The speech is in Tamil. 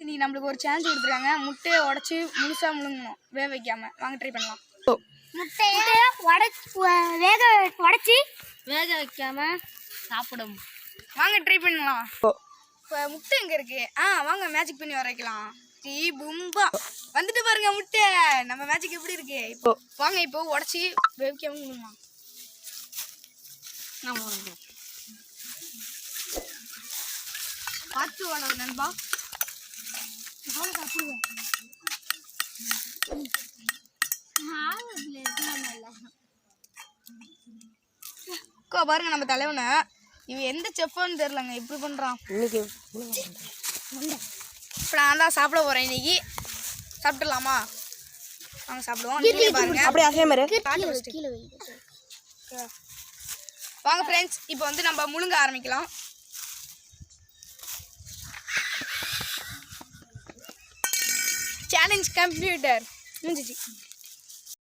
இன்னைக்கு நம்மளுக்கு ஒரு சேலஞ்ச் கொடுத்துருக்காங்க. முட்டையை உடச்சி முழுசாக முழுங்கணும், வேக வைக்காம. வாங்க ட்ரை பண்ணலாம். முட்டையை உடச்சி வேக வைக்காம சாப்பிடும். வாங்க ட்ரை பண்ணலாம். இப்போ முட்டை எங்கே இருக்கு? வாங்க மேஜிக் பண்ணி வர வைக்கலாம். டீ பும்பா வந்துட்டு பாருங்க முட்டை. நம்ம மேஜிக் எப்படி இருக்கு? இப்போ வாங்க இப்போ உடச்சி வேவிக்காம முழுங்கலாம். பார்த்து வாங்க நண்பா. பாருங்க நம்ம தலைவனை. இவன் எந்த செஃப்னு தெரியலங்க, இப்படி பண்றான். இப்போ நான் தான் சாப்பிட போறேன். இன்னைக்கு சாப்பிடலாமா? வாங்க சாப்பிடுவோம். வாங்க ஃப்ரெண்ட்ஸ், இப்போ வந்து நம்ம முழுங்க ஆரம்பிக்கலாம். சேலஞ்ச் கம்ப்யூட்டர் முடிஞ்சிச்சு.